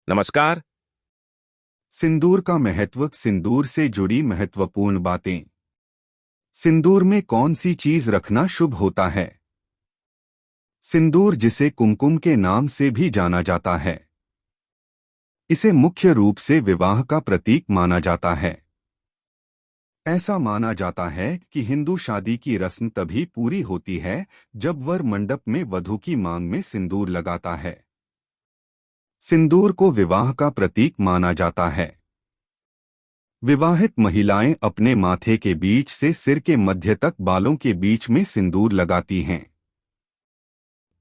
नमस्कार। सिंदूर का महत्व। सिंदूर से जुड़ी महत्वपूर्ण बातें। सिंदूर में कौन सी चीज रखना शुभ होता है? सिंदूर, जिसे कुमकुम के नाम से भी जाना जाता है, इसे मुख्य रूप से विवाह का प्रतीक माना जाता है। ऐसा माना जाता है कि हिंदू शादी की रस्म तभी पूरी होती है जब वर मंडप में वधू की मांग में सिंदूर लगाता है। सिंदूर को विवाह का प्रतीक माना जाता है। विवाहित महिलाएं अपने माथे के बीच से सिर के मध्य तक बालों के बीच में सिंदूर लगाती हैं।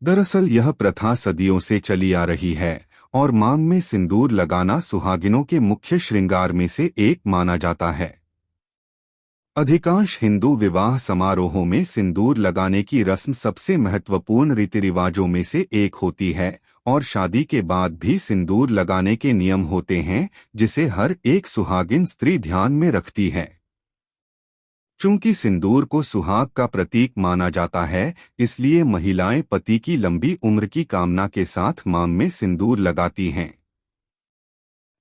दरअसल यह प्रथा सदियों से चली आ रही है और मांग में सिंदूर लगाना सुहागिनों के मुख्य श्रृंगार में से एक माना जाता है। अधिकांश हिंदू विवाह समारोहों में सिंदूर लगाने की रस्म सबसे महत्वपूर्ण रीति रिवाजों में से एक होती है और शादी के बाद भी सिंदूर लगाने के नियम होते हैं, जिसे हर एक सुहागिन स्त्री ध्यान में रखती है। चूंकि सिंदूर को सुहाग का प्रतीक माना जाता है, इसलिए महिलाएं पति की लंबी उम्र की कामना के साथ मांग में सिंदूर लगाती हैं।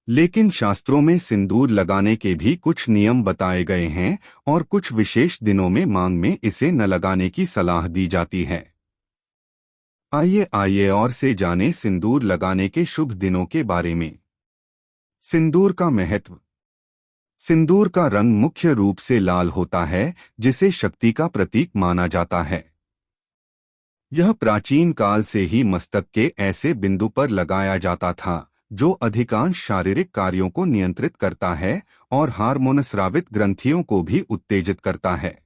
लेकिन शास्त्रों में सिंदूर लगाने के भी कुछ नियम बताए गए हैं और कुछ विशेष दिनों में मांग में इसे न लगाने की सलाह दी जाती है। आइए और से जानें सिंदूर लगाने के शुभ दिनों के बारे में। सिंदूर का महत्व। सिंदूर का रंग मुख्य रूप से लाल होता है, जिसे शक्ति का प्रतीक माना जाता है। यह प्राचीन काल से ही मस्तक के ऐसे बिंदु पर लगाया जाता था जो अधिकांश शारीरिक कार्यों को नियंत्रित करता है और हार्मोन स्रावित ग्रंथियों को भी उत्तेजित करता है।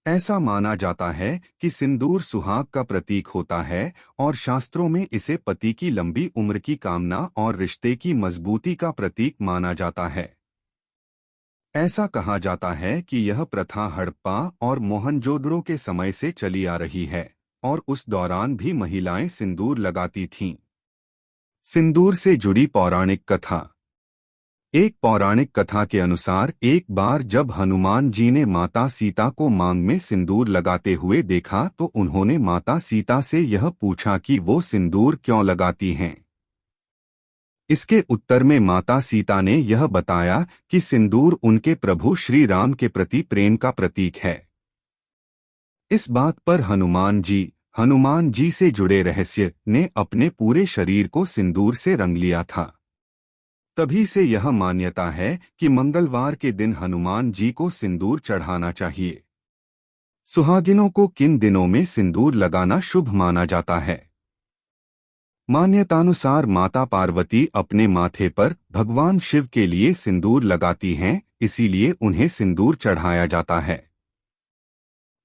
ऐसा माना जाता है कि सिंदूर सुहाग का प्रतीक होता है और शास्त्रों में इसे पति की लंबी उम्र की कामना और रिश्ते की मजबूती का प्रतीक माना जाता है। ऐसा कहा जाता है कि यह प्रथा हड़प्पा और मोहनजोदड़ो के समय से चली आ रही है और उस दौरान भी महिलाएं सिंदूर लगाती थीं। सिंदूर से जुड़ी पौराणिक कथा। एक पौराणिक कथा के अनुसार एक बार जब हनुमान जी ने माता सीता को मांग में सिंदूर लगाते हुए देखा तो उन्होंने माता सीता से यह पूछा कि वो सिंदूर क्यों लगाती हैं। इसके उत्तर में माता सीता ने यह बताया कि सिंदूर उनके प्रभु श्री राम के प्रति प्रेम का प्रतीक है। इस बात पर हनुमान जी से जुड़े रहस्य ने अपने पूरे शरीर को सिंदूर से रंग लिया था। तभी से यह मान्यता है कि मंगलवार के दिन हनुमान जी को सिंदूर चढ़ाना चाहिए। सुहागिनों को किन दिनों में सिंदूर लगाना शुभ माना जाता है? मान्यतानुसार माता पार्वती अपने माथे पर भगवान शिव के लिए सिंदूर लगाती हैं, इसीलिए उन्हें सिंदूर चढ़ाया जाता है।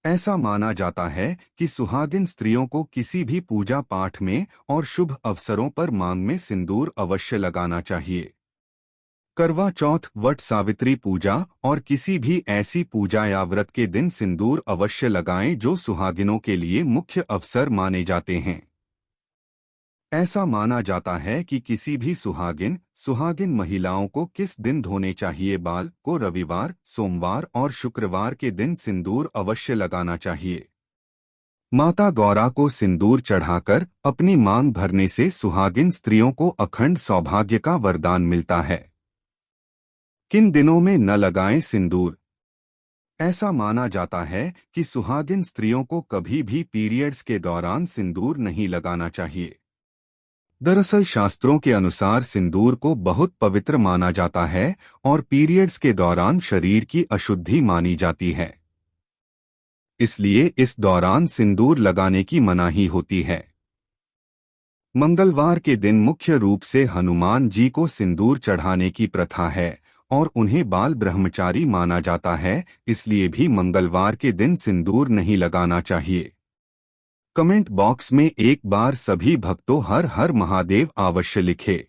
ऐसा माना जाता है कि सुहागिन स्त्रियों को किसी भी पूजा पाठ में और शुभ अवसरों पर मांग में सिंदूर अवश्य लगाना चाहिए। करवा चौथ, वट सावित्री पूजा और किसी भी ऐसी पूजा या व्रत के दिन सिंदूर अवश्य लगाएं जो सुहागिनों के लिए मुख्य अवसर माने जाते हैं। ऐसा माना जाता है कि किसी भी सुहागिन महिलाओं को किस दिन धोने चाहिए बाल को रविवार, सोमवार और शुक्रवार के दिन सिंदूर अवश्य लगाना चाहिए। माता गौरा को सिंदूर चढ़ाकर अपनी मांग भरने से सुहागिन स्त्रियों को अखंड सौभाग्य का वरदान मिलता है। किन दिनों में न लगाएं सिंदूर? ऐसा माना जाता है कि सुहागिन स्त्रियों को कभी भी पीरियड्स के दौरान सिंदूर नहीं लगाना चाहिए। दरअसल शास्त्रों के अनुसार सिंदूर को बहुत पवित्र माना जाता है और पीरियड्स के दौरान शरीर की अशुद्धि मानी जाती है। इसलिए इस दौरान सिंदूर लगाने की मनाही होती है। मंगलवार के दिन मुख्य रूप से हनुमान जी को सिंदूर चढ़ाने की प्रथा है और उन्हें बाल ब्रह्मचारी माना जाता है, इसलिए भी मंगलवार के दिन सिंदूर नहीं लगाना चाहिए। कमेंट बॉक्स में एक बार सभी भक्तों हर हर महादेव अवश्य लिखें।